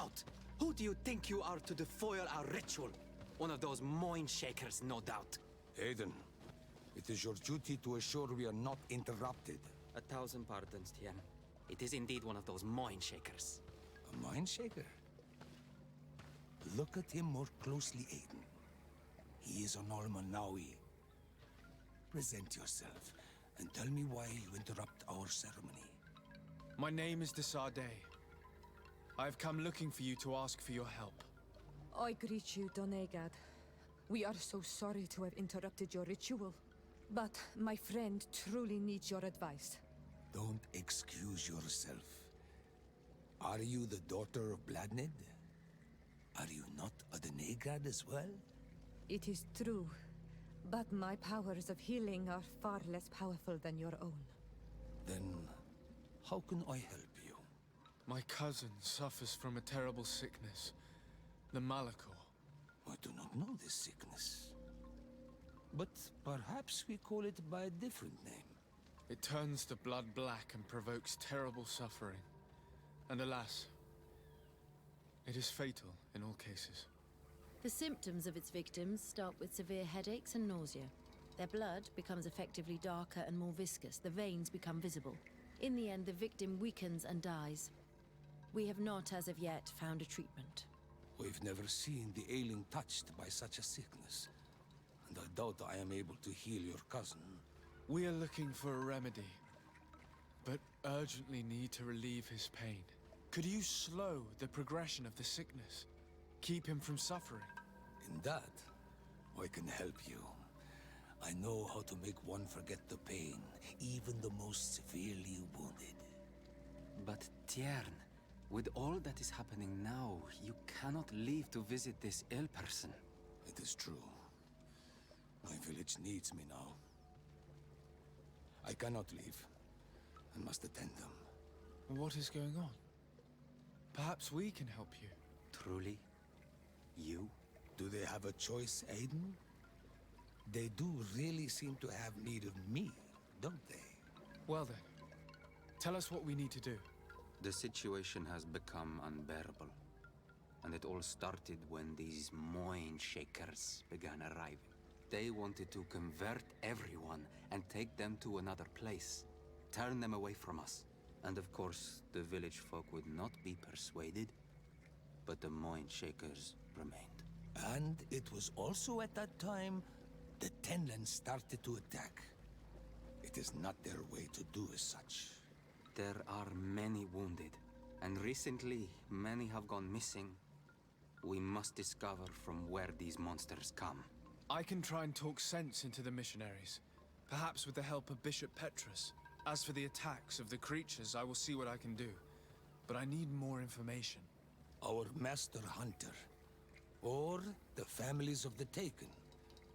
out! Who do you think you are to defoil our ritual? One of those mind shakers, no doubt. Aiden, it is your duty to assure we are not interrupted. 1,000 pardons, Tien. It is indeed one of those mind shakers. A mind shaker? Look at him more closely, Aiden. He is an Almanawi. Present yourself, and tell me why you interrupt our ceremony. My name is Desade. I have come looking for you to ask for your help. I greet you, Donegad. We are so sorry to have interrupted your ritual. But my friend truly needs your advice. Don't excuse yourself. Are you the daughter of Bladnid? Are you not a Donegad as well? It is true, but my powers of healing are far less powerful than your own. Then, how can I help you? My cousin suffers from a terrible sickness, the Malachor. I do not know this sickness. But perhaps we call it by a different name. It turns the blood black and provokes terrible suffering. And alas, it is fatal in all cases. The symptoms of its victims start with severe headaches and nausea. Their blood becomes effectively darker and more viscous. The veins become visible. In the end, the victim weakens and dies. We have not, as of yet, found a treatment. We've never seen the ailing touched by such a sickness. And I doubt I am able to heal your cousin. We are looking for a remedy, but urgently need to relieve his pain. Could you slow the progression of the sickness? Keep him from suffering? In that, I can help you. I know how to make one forget the pain, even the most severely wounded. But Tiern, with all that is happening now, you cannot leave to visit this ill person. It is true. My village needs me now. I cannot leave. I must attend them. What is going on? Perhaps we can help you. Truly? You? Do they have a choice, Aiden? They do really seem to have need of me, don't they? Well then, tell us what we need to do. The situation has become unbearable. And it all started when these mind shakers began arriving. They wanted to convert everyone and take them to another place. Turn them away from us. And of course, the village folk would not be persuaded. But the mind shakers remained. And it was also at that time the Tenlands started to attack. It is not their way to do as such. There are many wounded, and recently many have gone missing. We must discover from where these monsters come. I can try and talk sense into the missionaries, perhaps with the help of Bishop Petrus. As for the attacks of the creatures, I will see what I can do. But I need more information. Our master hunter, or the families of the Taken,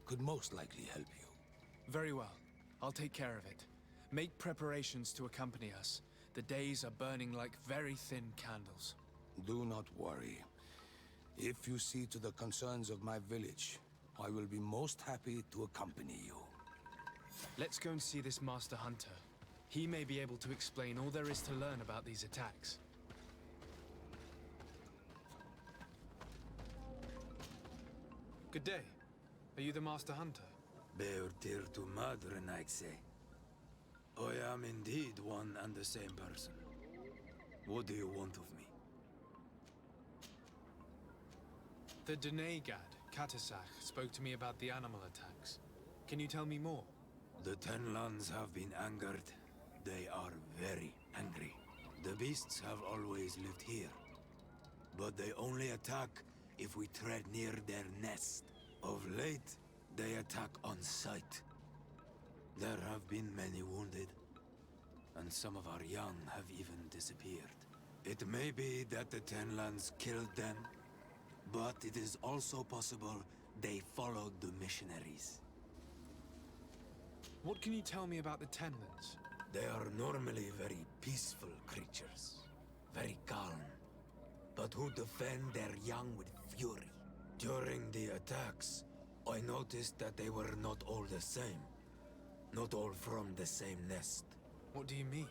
could most likely help you. Very well. I'll take care of it. Make preparations to accompany us. The days are burning like very thin candles. Do not worry. If you see to the concerns of my village, I will be most happy to accompany you. Let's go and see this Master Hunter. He may be able to explain all there is to learn about these attacks. Good day. Are you the Master Hunter? Beurtir to Madre, Naikse. I am indeed one and the same person. What do you want of me? The Donegad, Katasach, spoke to me about the animal attacks. Can you tell me more? The Tenlands have been angered. They are very angry. The beasts have always lived here. But they only attack if we tread near their nest. Of late, they attack on sight. There have been many wounded, and some of our young have even disappeared. It may be that the Tenlands killed them, but it is also possible they followed the missionaries. What can you tell me about the Tenlands? They are normally very peaceful creatures, very calm, but who defend their young with fury. During the attacks, I noticed that they were not all the same. Not all from the same nest. What do you mean?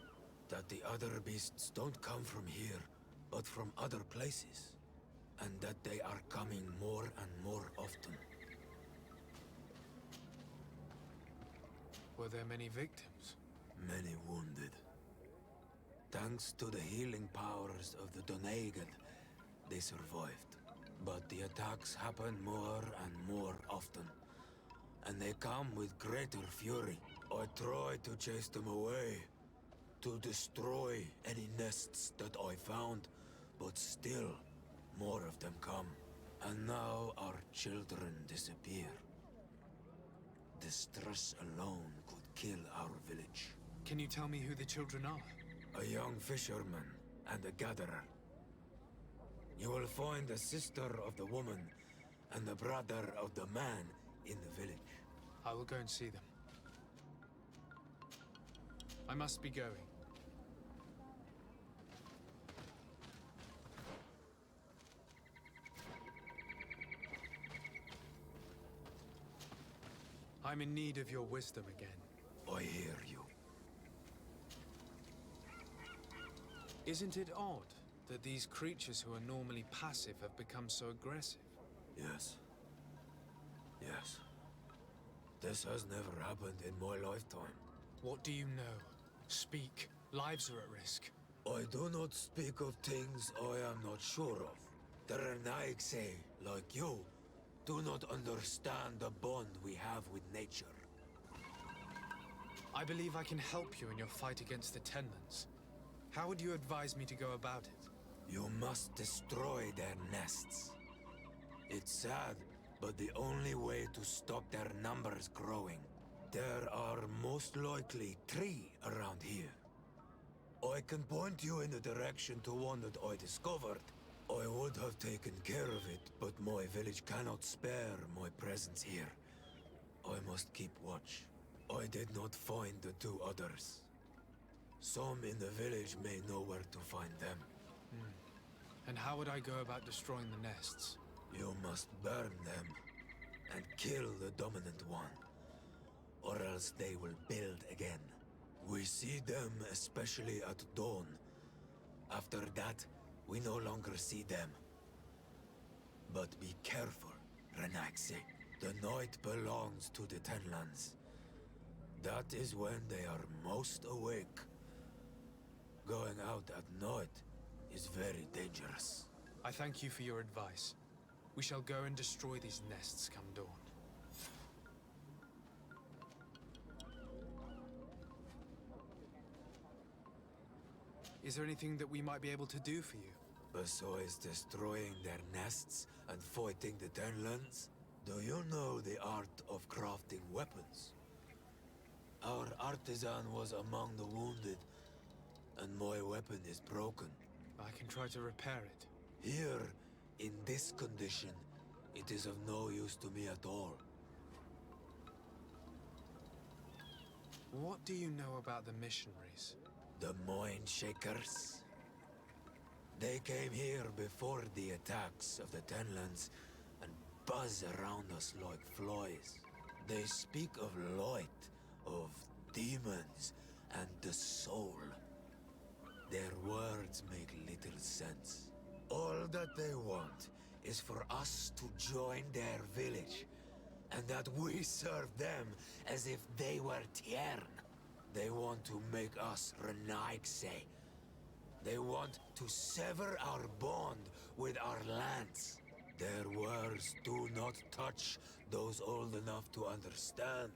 That the other beasts don't come from here, but from other places. and that they are coming more and more often. Were there many victims? Many wounded. Thanks to the healing powers of the Donegal, they survived. But the attacks happen more and more often, and they come with greater fury. I try to chase them away, to destroy any nests that I found, but still, more of them come. And now our children disappear. The stress alone could kill our village. Can you tell me who the children are? A young fisherman and a gatherer. You will find the sister of the woman and the brother of the man in the village. I will go and see them. I must be going. I'm in need of your wisdom again. I hear you. Isn't it odd that these creatures who are normally passive have become so aggressive? Yes. Yes. This has never happened in my lifetime. What do you know? Speak. Lives are at risk. I do not speak of things I am not sure of. The Renaigse, like you, do not understand the bond we have with nature. I believe I can help you in your fight against the Tenlands. How would you advise me to go about it? You must destroy their nests. It's sad, but the only way to stop their numbers growing. There are most likely 3 around here. I can point you in the direction to one that I discovered. I would have taken care of it, but my village cannot spare my presence here. I must keep watch. I did not find the 2 others. Some in the village may know where to find them. And how would I go about destroying the nests? You must burn them and kill the dominant one, or else they will build again. We see them especially at dawn. After that, we no longer see them. But be careful, Renaigse. The night belongs to the Tenlands. That is when they are most awake. Going out at night is very dangerous. I thank you for your advice. We shall go and destroy these nests come dawn. Is there anything that we might be able to do for you? Besides destroying their nests and fighting the Tenlands, do you know the art of crafting weapons? Our artisan was among the wounded, and my weapon is broken. I can try to repair it. Here, in this condition, it is of no use to me at all. What do you know about the missionaries? The Mind Shakers? They came here before the attacks of the Tenlands and buzz around us like flies. They speak of light, of demons, and the soul. Their words make little sense. All that they want is for us to join their village, and that we serve them as if they were Tiern. They want to make us Renaigse. They want to sever our bond with our lands. Their words do not touch those old enough to understand.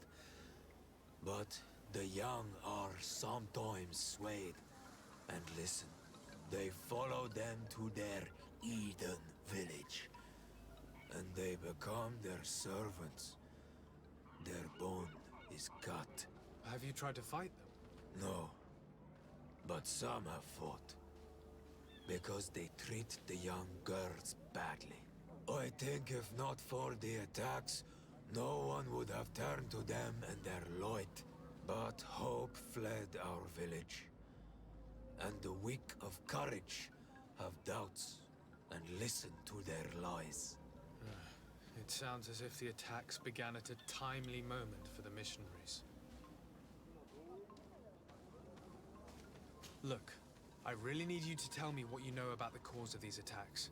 But the young are sometimes swayed and listen. They follow them to their Eden village, and they become their servants. Their bond is cut. Have you tried to fight them? No, but some have fought. Because they treat the young girls badly. I think if not for the attacks, no one would have turned to them and their light. But hope fled our village. And the weak of courage have doubts and listen to their lies. It sounds as if the attacks began at a timely moment for the missionaries. Look, I really need you to tell me what you know about the cause of these attacks.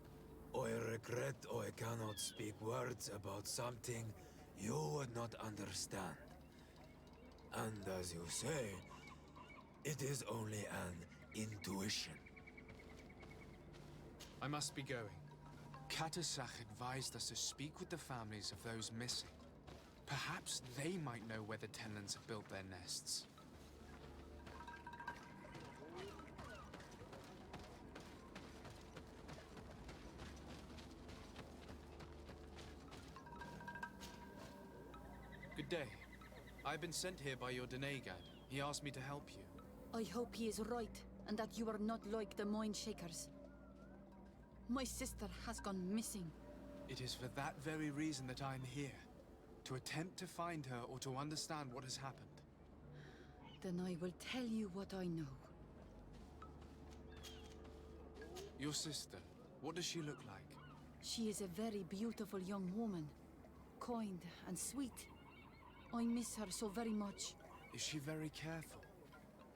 I regret I cannot speak words about something you would not understand. And as you say, it is only an intuition. I must be going. Katasach advised us to speak with the families of those missing. Perhaps they might know where the Tenlands have built their nests. Good day. I've been sent here by your Denegad. He asked me to help you. I hope he is right, and that you are not like the Mind Shakers. My sister has gone missing. It is for that very reason that I'm here. To attempt to find her or to understand what has happened. Then I will tell you what I know. Your sister, what does she look like? She is a very beautiful young woman. Kind and sweet. I miss her so very much. Is she very careful?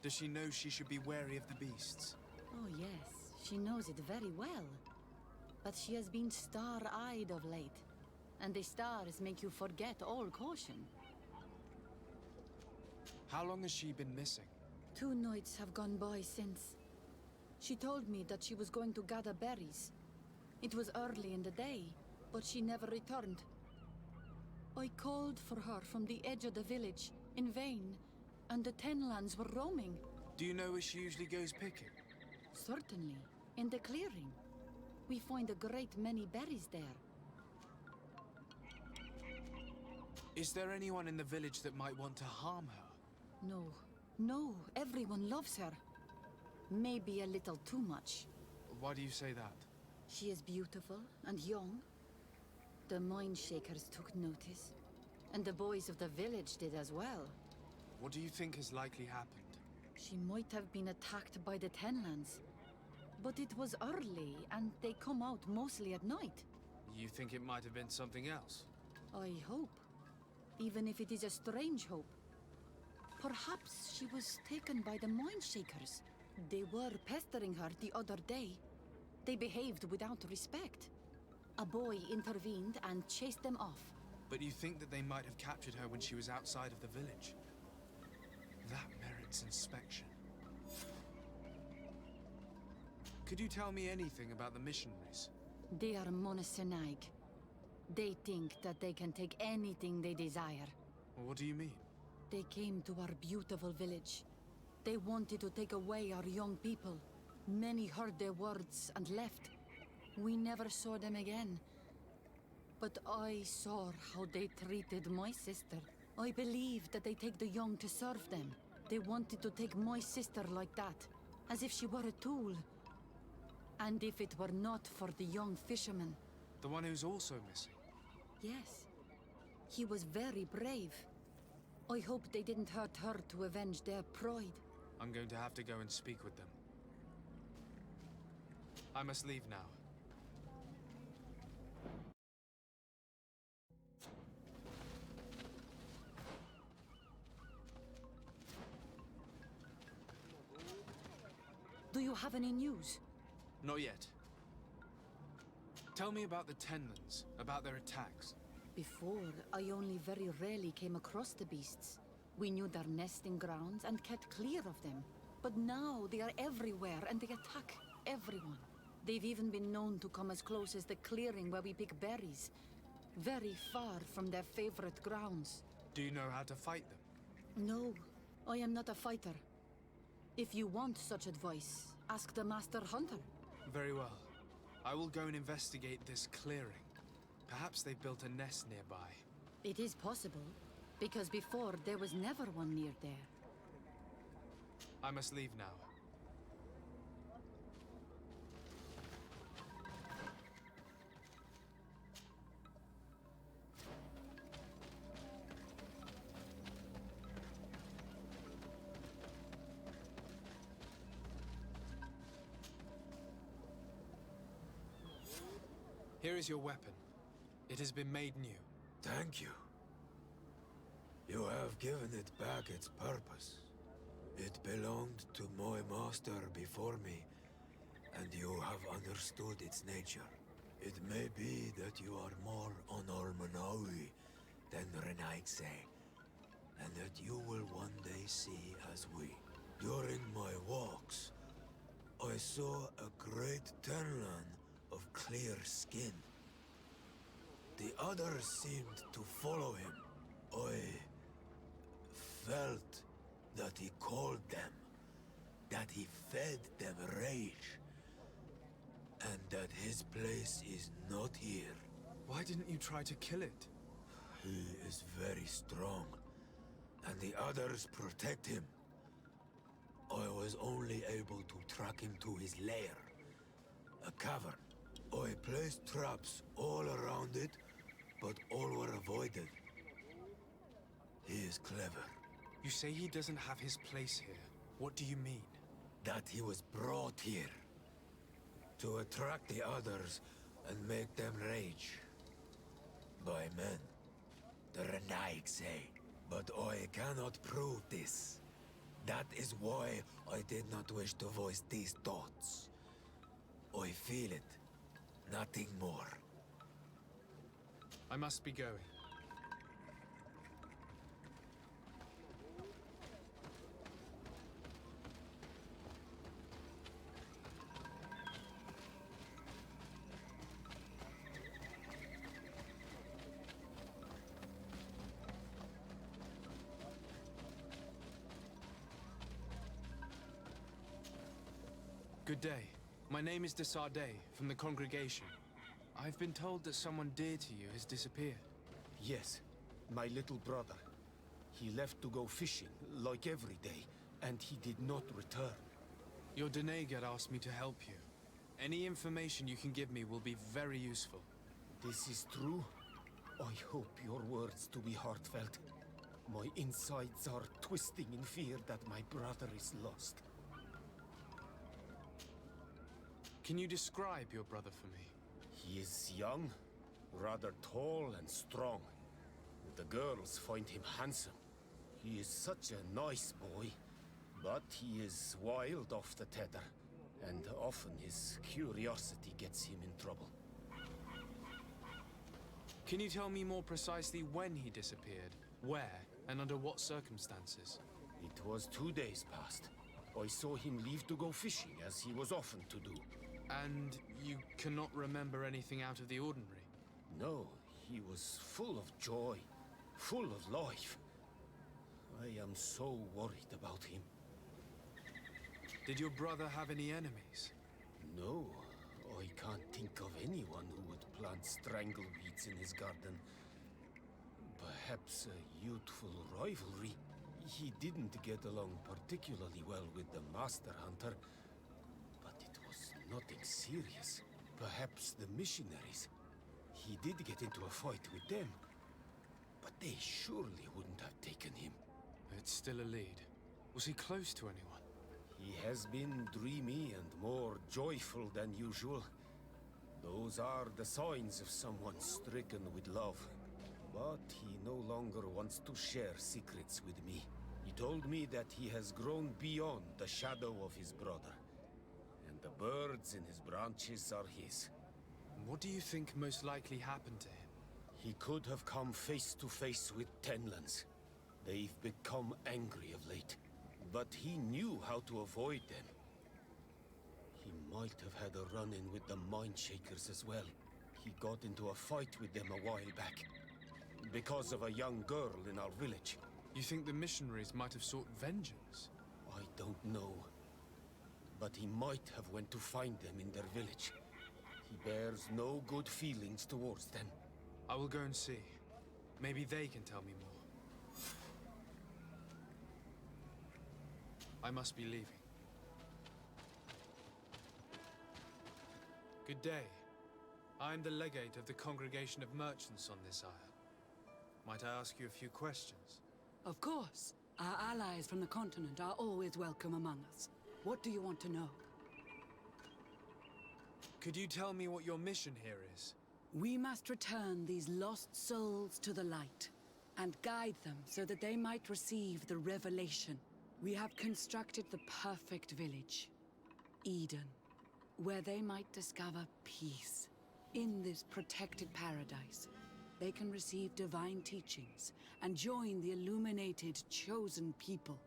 Does she know she should be wary of the beasts? Oh yes, she knows it very well. But she has been star-eyed of late. And the stars make you forget all caution. How long has she been missing? 2 nights have gone by since. She told me that she was going to gather berries. It was early in the day, but she never returned. I called for her from the edge of the village, in vain, and the Tenlands were roaming. Do you know where she usually goes picking? Certainly, in the clearing. We find a great many berries there. Is there anyone in the village that might want to harm her? No, everyone loves her. Maybe a little too much. Why do you say that? She is beautiful and young. The Mind Shakers took notice, and the boys of the village did as well. What do you think has likely happened? She might have been attacked by the Tenlands. But it was early, and they come out mostly at night. You think it might have been something else? I hope. Even if it is a strange hope. Perhaps she was taken by the Mind Shakers. They were pestering her the other day. They behaved without respect. A boy intervened and chased them off. But you think that they might have captured her when she was outside of the village? That merits inspection. Could you tell me anything about the missionaries? They are monosynaig. They think that they can take anything they desire. Well, what do you mean? They came to our beautiful village. They wanted to take away our young people. Many heard their words and left. We never saw them again. But I saw how they treated my sister. I believe that they take the young to serve them. They wanted to take my sister like that, as if she were a tool. And if it were not for the young fisherman... The one who's also missing? Yes. He was very brave. I hope they didn't hurt her to avenge their pride. I'm going to have to go and speak with them. I must leave now. Do you have any news? Not yet. Tell me about the Tenlands, about their attacks. Before, I only very rarely came across the beasts. We knew their nesting grounds and kept clear of them. But now they are everywhere and they attack everyone. They've even been known to come as close as the clearing where we pick berries. Very far from their favorite grounds. Do you know how to fight them? No, I am not a fighter. If you want such advice, ask the Master Hunter. Very well. I will go and investigate this clearing. Perhaps they've built a nest nearby. It is possible, because before there was never one near there. I must leave now. Here is your weapon. It has been made new. Thank you. You have given it back its purpose. It belonged to my master before me, and you have understood its nature. It may be that you are more on Almanawi than Renaigse, and that you will one day see as we. During my walks, I saw a great Tenlan of clear skin. The others seemed to follow him. I felt that he called them, that he fed them rage, and that his place is not here. Why didn't you try to kill it? He is very strong, and the others protect him. I was only able to track him to his lair, a cavern. I placed traps all around it, but all were avoided. He is clever. You say he doesn't have his place here. What do you mean? That he was brought here to attract the others and make them rage. By men, the Renaig say. But I cannot prove this. That is why I did not wish to voice these thoughts. I feel it, nothing more. I must be going. Good day. My name is de Sardet, from the congregation. I've been told that someone dear to you has disappeared. Yes, my little brother. He left to go fishing, like every day, and he did not return. Your Donegat asked me to help you. Any information you can give me will be very useful. This is true. I hope your words to be heartfelt. My insides are twisting in fear that my brother is lost. Can you describe your brother for me? He is young, rather tall and strong. The girls find him handsome. He is such a nice boy, but he is wild off the tether, and often his curiosity gets him in trouble. Can you tell me more precisely when he disappeared, where, and under what circumstances? It was 2 days past. I saw him leave to go fishing, as he was often to do. And you cannot remember anything out of the ordinary? No, he was full of joy, full of life. I am so worried about him. Did your brother have any enemies? No, I can't think of anyone who would plant strangleweeds in his garden. Perhaps a youthful rivalry. He didn't get along particularly well with the Master Hunter, but it was nothing serious. Perhaps the missionaries. He did get into a fight with them, but they surely wouldn't have taken him. It's still a lead. Was he close to anyone? He has been dreamy and more joyful than usual. Those are the signs of someone stricken with love. But he no longer wants to share secrets with me. He told me that he has grown beyond the shadow of his brother. And the birds in his branches are his. What do you think most likely happened to him? He could have come face to face with Tenlans. They've become angry of late. But he knew how to avoid them. He might have had a run-in with the Mindshakers as well. He got into a fight with them a while back. Because of a young girl in our village. You think the missionaries might have sought vengeance? I don't know. But he might have went to find them in their village. He bears no good feelings towards them. I will go and see. Maybe they can tell me more. I must be leaving. Good day. I am the legate of the Congregation of Merchants on this isle. Might I ask you a few questions? Of course. Our allies from the continent are always welcome among us. What do you want to know? Could you tell me what your mission here is? We must return these lost souls to the light, and guide them so that they might receive the revelation. We have constructed the perfect village, Eden, where they might discover peace. In this protected paradise, they can receive divine teachings and join the illuminated, chosen people.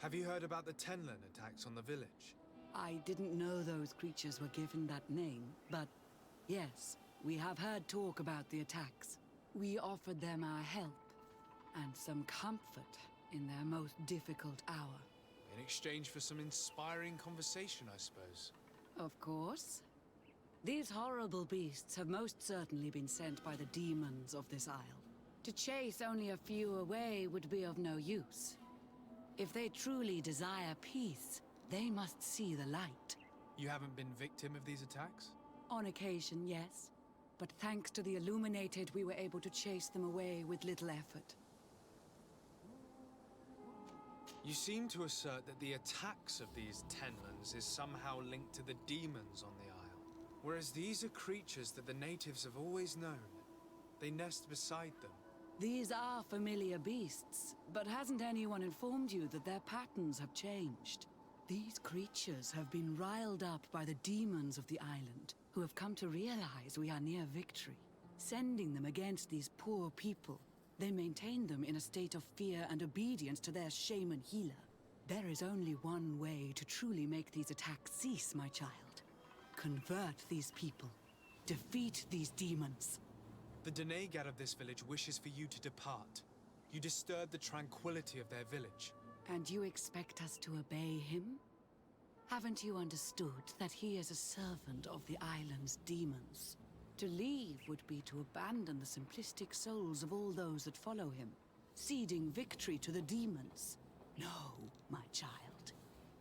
Have you heard about the Tenlin attacks on the village? I didn't know those creatures were given that name, but yes, we have heard talk about the attacks. We offered them our help and some comfort in their most difficult hour. In exchange for some inspiring conversation, I suppose. Of course. These horrible beasts have most certainly been sent by the demons of this isle. To chase only a few away would be of no use. If they truly desire peace, they must see the light. You haven't been victim of these attacks? On occasion, yes. But thanks to the Illuminated, we were able to chase them away with little effort. You seem to assert that the attacks of these Tenlins is somehow linked to the demons on the isle. Whereas these are creatures that the natives have always known. They nest beside them. These are familiar beasts, but hasn't anyone informed you that their patterns have changed? These creatures have been riled up by the demons of the island, who have come to realize we are near victory. Sending them against these poor people, they maintain them in a state of fear and obedience to their shaman healer. There is only one way to truly make these attacks cease, my child. Convert these people. Defeat these demons. The Denegad of this village wishes for you to depart. You disturb the tranquility of their village. And you expect us to obey him? Haven't you understood that he is a servant of the island's demons? To leave would be to abandon the simplistic souls of all those that follow him, ceding victory to the demons. No, my child.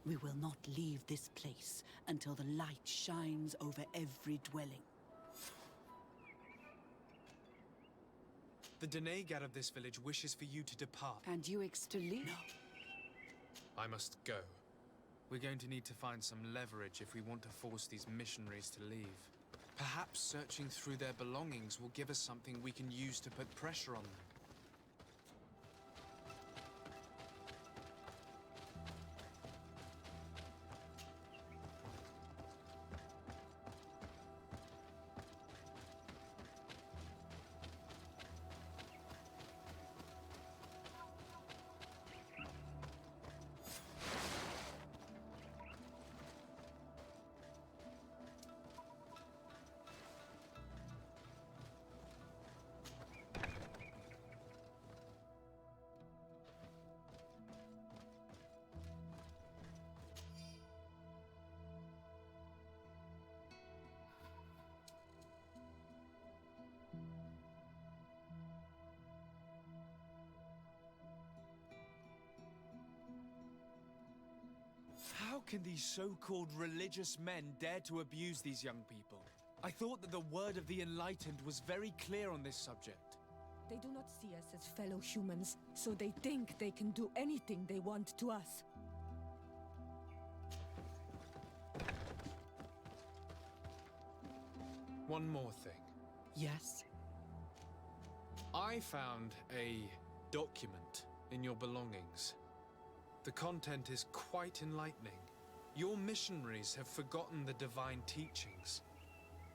We will not leave this place until the light shines over every dwelling. The Denegad of this village wishes for you to depart. And you to leave? No. I must go. We're going to need to find some leverage if we want to force these missionaries to leave. Perhaps searching through their belongings will give us something we can use to put pressure on them. How can these so-called religious men dare to abuse these young people? I thought that the word of the Enlightened was very clear on this subject. They do not see us as fellow humans, so they think they can do anything they want to us. One more thing. Yes? I found a document in your belongings. The content is quite enlightening. Your missionaries have forgotten the divine teachings.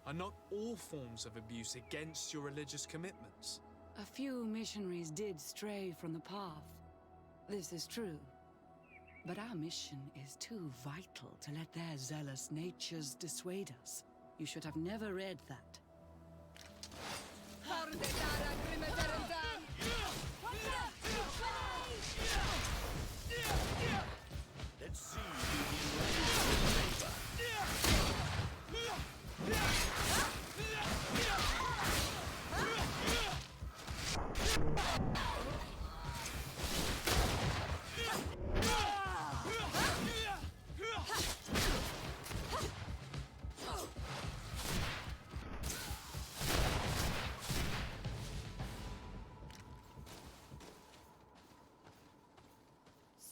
Are not all forms of abuse against your religious commitments? A few missionaries did stray from the path. This is true. But our mission is too vital to let their zealous natures dissuade us. You should have never read that. Let's see.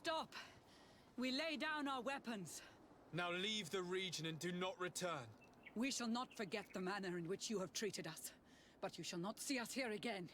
Stop! We lay down our weapons. Now leave the region and do not return. We shall not forget the manner in which you have treated us, but you shall not see us here again.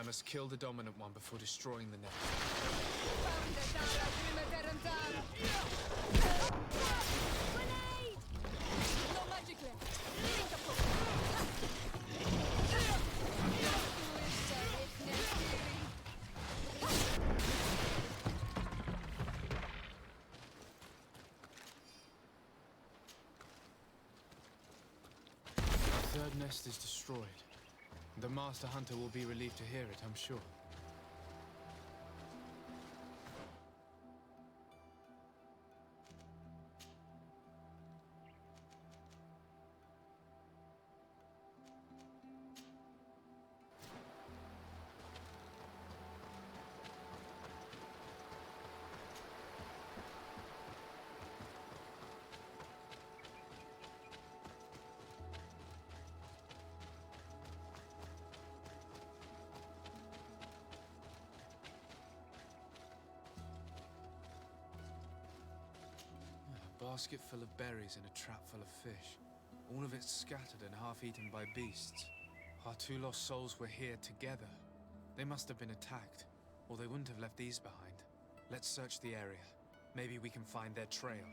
must kill the dominant one before destroying the nest. Grenade! No magic left. Think of The third nest is destroyed. The Master Hunter will be relieved to hear it, I'm sure. A basket full of berries and a trap full of fish. All of it scattered and half-eaten by beasts. Our two lost souls were here together. They must have been attacked, or they wouldn't have left these behind. Let's search the area. Maybe we can find their trail.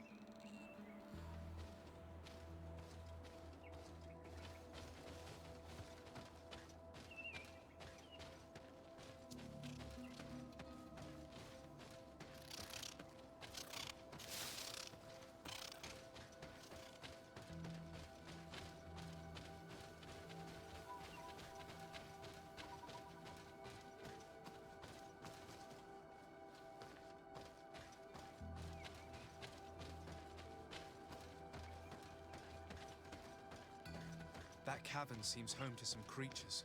That cavern seems home to some creatures.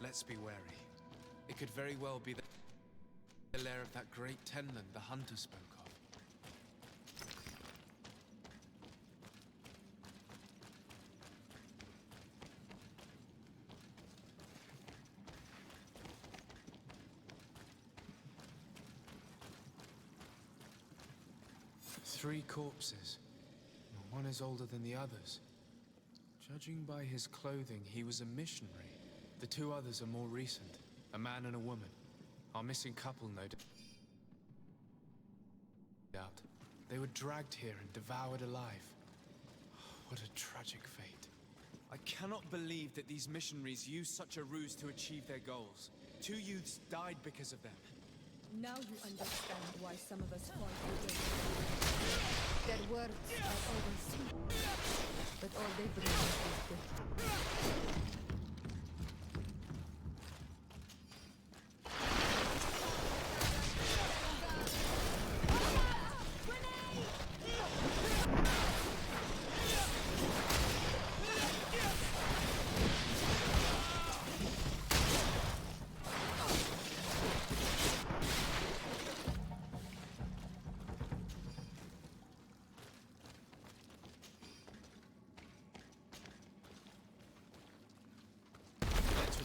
Let's be wary. It could very well be the lair of that great tenland the hunter spoke of. Three corpses. One is older than the others. Judging by his clothing, he was a missionary. The two others are more recent, a man and a woman. Our missing couple, no doubt. They were dragged here and devoured alive. What a tragic fate. I cannot believe that these missionaries used such a ruse to achieve their goals. Two youths died because of them. Now you understand why some of us fall for them. Their words are always sweet, but all they bring us is bitter.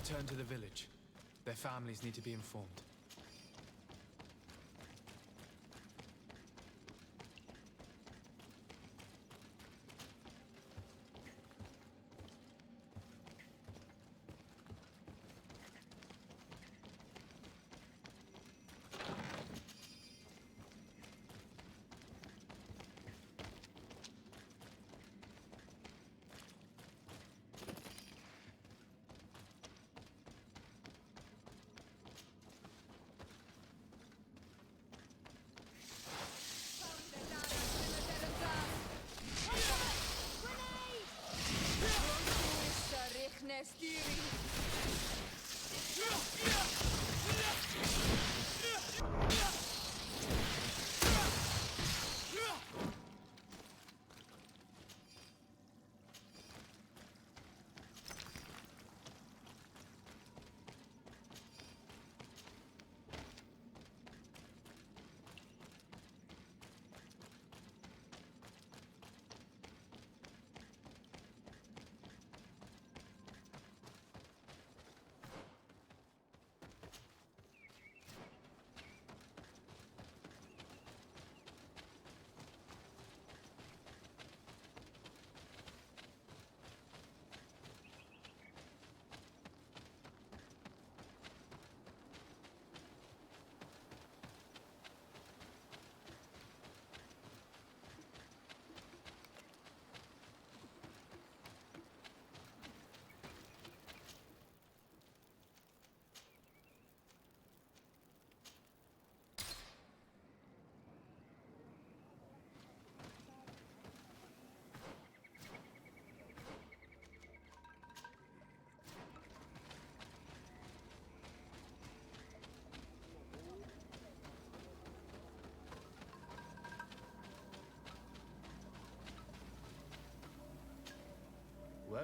Return to the village. Their families need to be informed.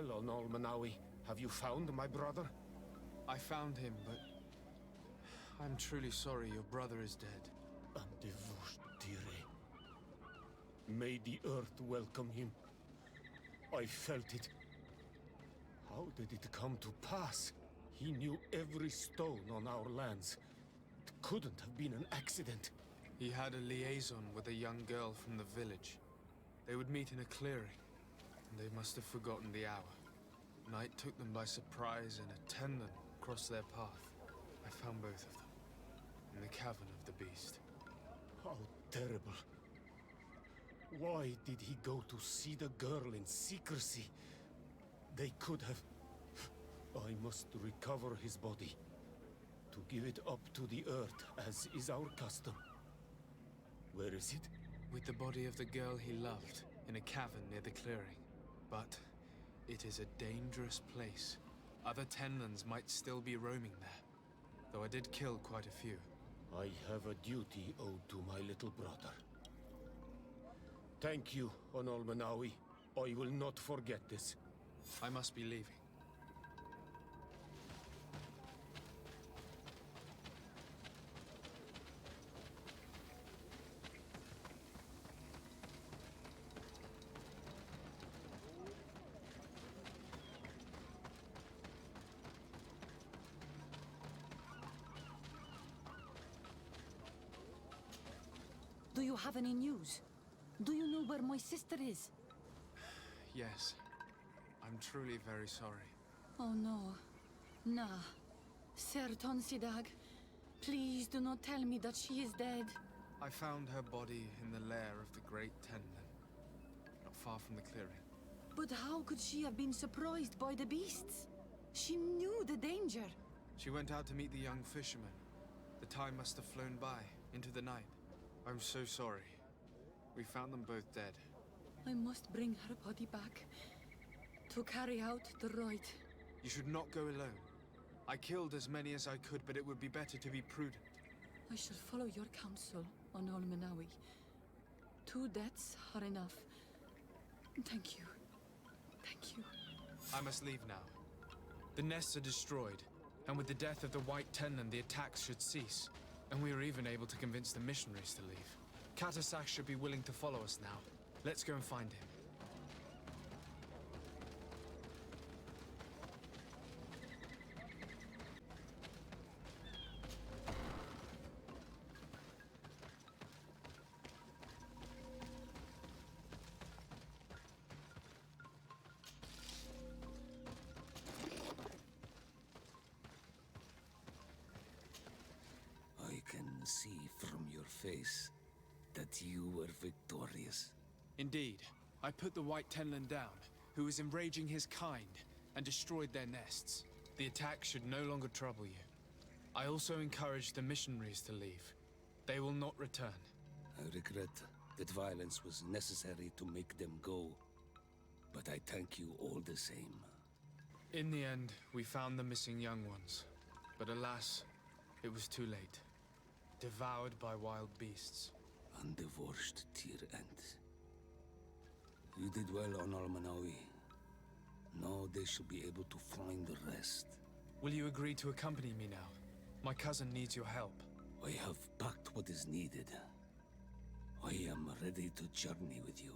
Well, on Almanawi, have you found my brother? I found him, but I'm truly sorry your brother is dead. May the earth welcome him. I felt it. How did it come to pass? He knew every stone on our lands. It couldn't have been an accident. He had a liaison with a young girl from the village. They would meet in a clearing, and they must have forgotten the hour. Night took them by surprise, and a tendon crossed their path. I found both of them, in the cavern of the beast. How terrible. Why did he go to see the girl in secrecy? They could have... I must recover his body. To give it up to the earth, as is our custom. Where is it? With the body of the girl he loved, in a cavern near the clearing. But it is a dangerous place. Other Tenlans might still be roaming there, though I did kill quite a few. I have a duty owed to my little brother. Thank you, Onol Manawi. I will not forget this. I must be leaving. Do you have any news? Do you know where my sister is? Yes. I'm truly very sorry. Oh no. Nah. Ser Tonsidag, please do not tell me that she is dead. I found her body in the lair of the Great Tenlin, not far from the clearing. But how could she have been surprised by the beasts? She knew the danger. She went out to meet the young fisherman. The time must have flown by, into the night. I'm so sorry. We found them both dead. I must bring her body back to carry out the rite. You should not go alone. I killed as many as I could, but it would be better to be prudent. I shall follow your counsel, Onol Manawi. 2 deaths are enough. Thank you. Thank you. I must leave now. The nests are destroyed, and with the death of the White Tenlin, the attacks should cease. And we were even able to convince the missionaries to leave. Katasak should be willing to follow us now. Let's go and find him. I can see from your face that you were victorious. Indeed. I put the White Tenlin down, who was enraging his kind, and destroyed their nests. The attack should no longer trouble you. I also encouraged the missionaries to leave. They will not return. I regret that violence was necessary to make them go, but I thank you all the same. In the end, we found the missing young ones. But alas, it was too late. Devoured by wild beasts. Undivorced tier end. You did well on Almanawi. Now they shall be able to find the rest. Will you agree to accompany me now? My cousin needs your help. I have packed what is needed. I am ready to journey with you.